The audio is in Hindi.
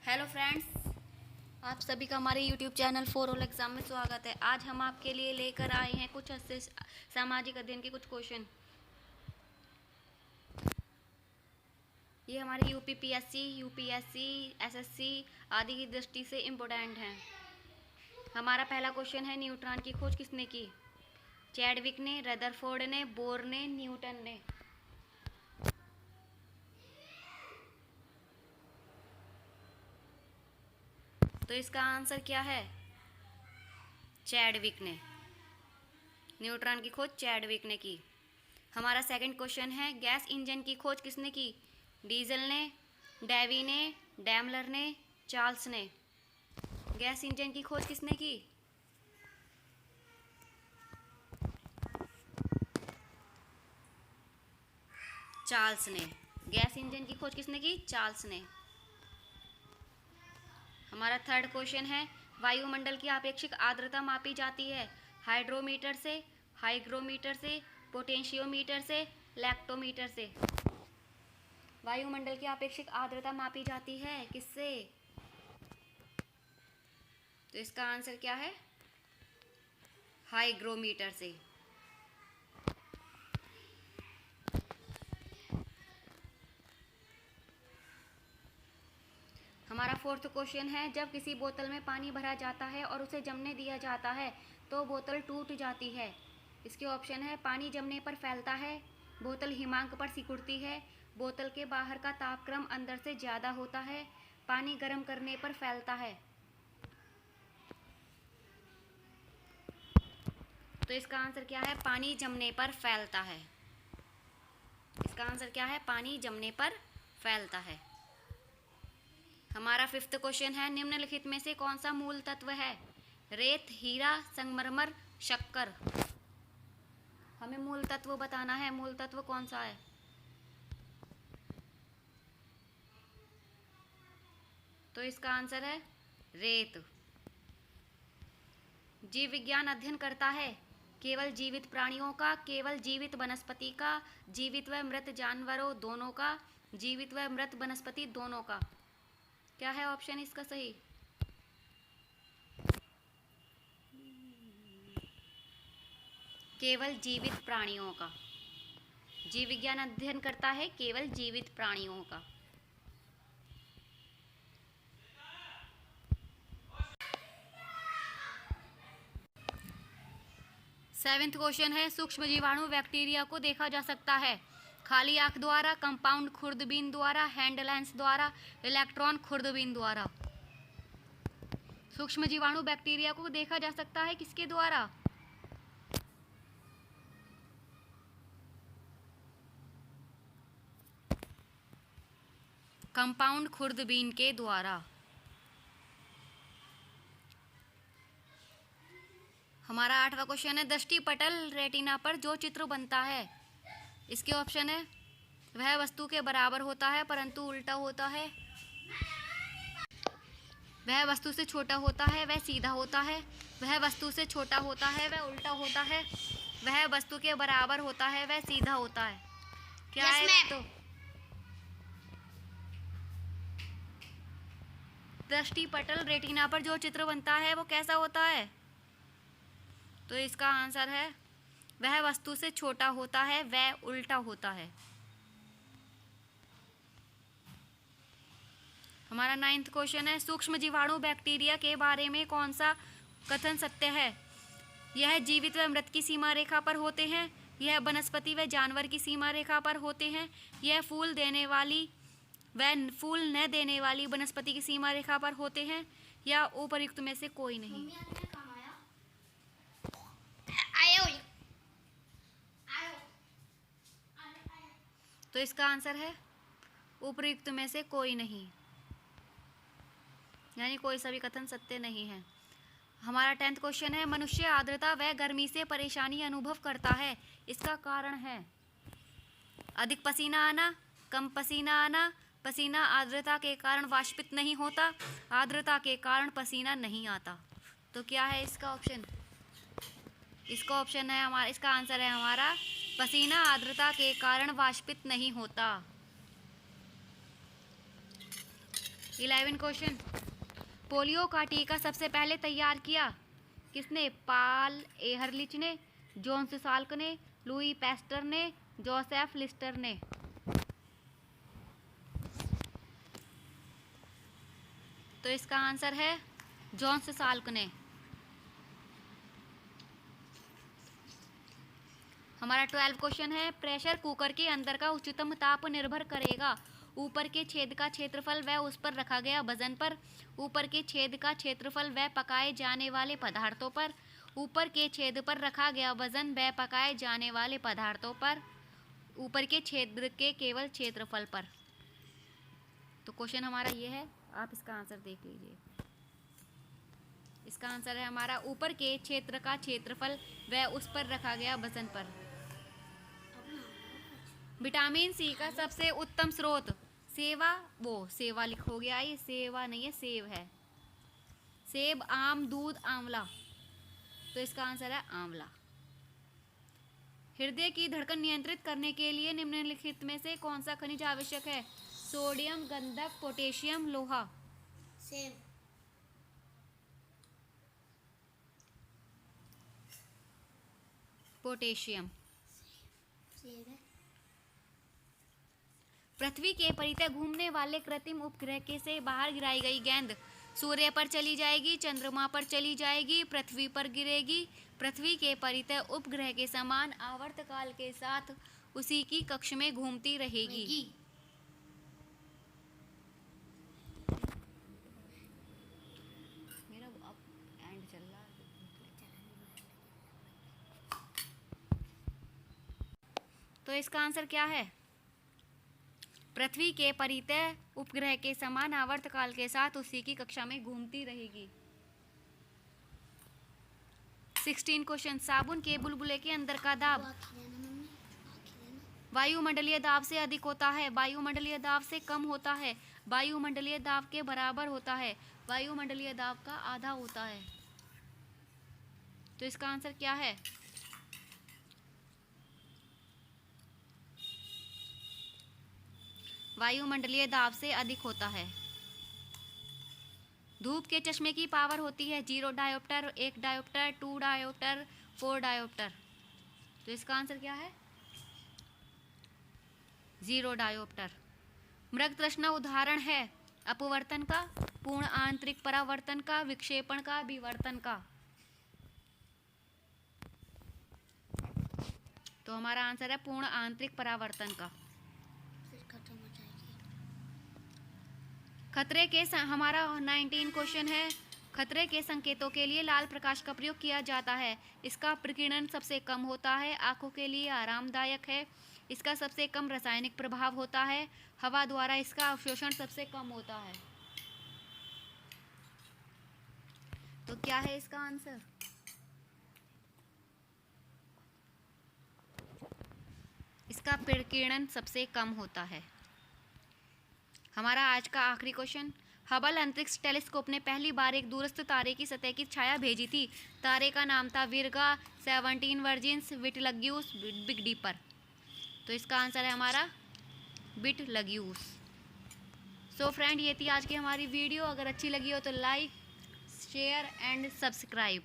हेलो फ्रेंड्स, आप सभी का हमारे YouTube channel for all exam में स्वागत है। आज हम आपके लिए लेकर आए हैं कुछ सामाजिक अध्ययन के कुछ क्वेश्चन। ये हमारे यूपीपीएससी, यूपीएससी, एसएससी आदि की दृष्टि से इम्पोर्टेंट हैं। हमारा पहला क्वेश्चन है, न्यूट्रॉन की खोज किसने की? चैडविक ने, रदरफोर्ड ने, बोर ने, न्यूटन ने। तो इसका आंसर क्या है? चैडविक ने। न्यूट्रॉन की खोज चैडविक ने की। हमारा सेकंड क्वेश्चन है, गैस इंजन की खोज किसने की? डीजल ने, डेवी ने, डैमलर ने, चार्ल्स ने। गैस इंजन की खोज किसने की? चार्ल्स ने। गैस इंजन की खोज किसने की? चार्ल्स ने। हमारा थर्ड क्वेश्चन है, वायुमंडल की आपेक्षिक आर्द्रता मापी जाती है हाइड्रोमीटर से, हाइग्रोमीटर से, पोटेंशियोमीटर से, लैक्टोमीटर से। वायुमंडल की आपेक्षिक आर्द्रता मापी जाती है किससे? तो इसका आंसर क्या है? हाइग्रोमीटर से। हमारा फोर्थ क्वेश्चन है, जब किसी बोतल में पानी भरा जाता है और उसे जमने दिया जाता है तो बोतल टूट जाती है। इसके ऑप्शन है, पानी जमने पर फैलता है, बोतल हिमांक पर सिकुड़ती है, बोतल के बाहर का तापक्रम अंदर से ज़्यादा होता है, पानी गर्म करने पर फैलता है। तो इसका आंसर क्या है? पानी जमने पर फैलता है। इसका आंसर क्या है? पानी जमने पर फैलता है। हमारा फिफ्थ क्वेश्चन है, निम्नलिखित में से कौन सा मूल तत्व है? रेत, हीरा, संगमरमर, शक्कर। हमें मूल तत्व बताना है, मूल तत्व कौन सा है? तो इसका आंसर है रेत। जीव विज्ञान अध्ययन करता है केवल जीवित प्राणियों का, केवल जीवित वनस्पति का, जीवित व मृत जानवरों दोनों का, जीवित व मृत वनस्पति दोनों का। क्या है ऑप्शन इसका सही? केवल जीवित प्राणियों का। जीव विज्ञान अध्ययन करता है केवल जीवित प्राणियों का। सेवेंथ क्वेश्चन है, सूक्ष्म जीवाणु बैक्टीरिया को देखा जा सकता है खाली आंख द्वारा, कंपाउंड खुर्दबीन द्वारा, हैंड लेंस द्वारा, इलेक्ट्रॉन खुर्दबीन द्वारा। सूक्ष्म जीवाणु बैक्टीरिया को देखा जा सकता है किसके द्वारा? कंपाउंड खुर्दबीन के द्वारा। हमारा आठवां क्वेश्चन है, दृष्टि पटल रेटिना पर जो चित्र बनता है, इसके ऑप्शन है, वह वस्तु के बराबर होता है परंतु उल्टा होता है, वह वस्तु से छोटा होता है वह सीधा होता है, वह वस्तु से छोटा होता है वह उल्टा होता है, वह वस्तु के बराबर होता है वह सीधा होता है। क्या है? तो दृष्टि पटल रेटिना पर जो चित्र बनता है वो कैसा होता है? तो इसका आंसर है, वह वस्तु से छोटा होता है वह उल्टा होता है। हमारा नाइन्थ क्वेश्चन है, सूक्ष्म जीवाणु बैक्टीरिया के बारे में कौन सा कथन सत्य है? यह जीवित व मृत की सीमा रेखा पर होते हैं, यह वनस्पति व जानवर की सीमा रेखा पर होते हैं, यह फूल देने वाली व फूल न देने वाली वनस्पति की सीमा रेखा पर होते हैं, या उपर्युक्त में से कोई नहीं। तो इसका आंसर है उपर्युक्त में से कोई नहीं, यानी कोई सा भी कथन सत्य नहीं है। हमारा 10th क्वेश्चन है, मनुष्य आर्द्रता व गर्मी से परेशानी अनुभव करता है, इसका कारण है? अधिक पसीना आना, कम पसीना आना, पसीना आर्द्रता के कारण वाष्पित नहीं होता, आर्द्रता के कारण पसीना नहीं आता। तो क्या है इसका ऑप्शन? इसका ऑप्शन है हमारा, इसका आंसर है हमारा, पसीना आर्द्रता के कारण वाष्पित नहीं होता। 11 क्वेश्चन। पोलियो का टीका सबसे पहले तैयार किया किसने? पाल एहरलिच ने, जोन्स साल्क ने, लुई पैस्टर ने, जोसेफ लिस्टर ने। तो इसका आंसर है जोन्स साल्क ने। हमारा 12 क्वेश्चन है, प्रेशर कुकर के अंदर का उच्चतम ताप निर्भर करेगा ऊपर के छेद का क्षेत्रफल व उस पर रखा गया वजन पर। ऊपर के छेद का क्षेत्रफल व पकाए जाने वाले पदार्थों पर। ऊपर के छेद पर रखा गया वजन व पकाए जाने वाले पदार्थों पर। ऊपर के छेद के केवल क्षेत्रफल पर। तो क्वेश्चन हमारा ये है, आप इसका आंसर देख लीजिए। इसका आंसर है हमारा ऊपर के क्षेत्र का क्षेत्रफल व उस पर रखा गया वजन पर। विटामिन सी का सबसे उत्तम स्रोत सेवा, वो सेवा लिखो गया, ये सेवा नहीं है, सेब है। सेब, आम, दूध, आंवला। तो इसका आंसर है आंवला। हृदय की धड़कन नियंत्रित करने के लिए निम्नलिखित में से कौन सा खनिज आवश्यक है? सोडियम, गंधक, पोटेशियम, लोहा। सेब। पोटेशियम। सेब है। पृथ्वी के परितः घूमने वाले कृत्रिम उपग्रह के से बाहर गिराई गई गेंद सूर्य पर चली जाएगी, चंद्रमा पर चली जाएगी, पृथ्वी पर गिरेगी। पृथ्वी के परितः उपग्रह के समान आवर्तकाल के साथ उसी की कक्ष में घूमती रहेगी। मेरा अब एंड चल रहा है। तो इसका आंसर क्या है? पृथ्वी के परितः उपग्रह के समान आवर्तकाल के साथ उसी की कक्षा में घूमती रहेगी। 16 क्वेश्चन। साबुन के बुलबुले के अंदर का दाब वायुमंडलीय दाब से अधिक होता है, वायुमंडलीय दाब से कम होता है, वायुमंडलीय दाब के बराबर होता है, वायुमंडलीय दाब का आधा होता है। तो इसका आंसर क्या है? वायुमंडलीय दाब से अधिक होता है। धूप के चश्मे की पावर होती है 0 डायोप्टर, 1 डायोप्टर, 2 डायोप्टर, 4 डायोप्टर। तो इसका आंसर क्या है? 0 डायोप्टर। मृग तृष्णा उदाहरण है अपवर्तन का, पूर्ण आंतरिक परावर्तन का, विक्षेपण का, विवर्तन का। तो हमारा आंसर है पूर्ण आंतरिक परावर्तन का। खतरे के हमारा 19 क्वेश्चन है, खतरे के संकेतों के लिए लाल प्रकाश का प्रयोग किया जाता है। इसका प्रकीर्णन सबसे कम होता है, आंखों के लिए आरामदायक है, इसका सबसे कम रासायनिक प्रभाव होता है, हवा द्वारा इसका अवशोषण सबसे कम होता है। तो क्या है इसका आंसर? इसका प्रकीर्णन सबसे कम होता है। हमारा आज का आखिरी क्वेश्चन, हबल अंतरिक्ष टेलीस्कोप ने पहली बार एक दूरस्थ तारे की सतह की छाया भेजी थी। तारे का नाम था विरगा, 17 वर्जिन्स, विटलग्यूस, बिग डीपर। तो इसका आंसर है हमारा विटलग्यूस। सो फ्रेंड, ये थी आज की हमारी वीडियो। अगर अच्छी लगी हो तो लाइक, शेयर एंड सब्सक्राइब।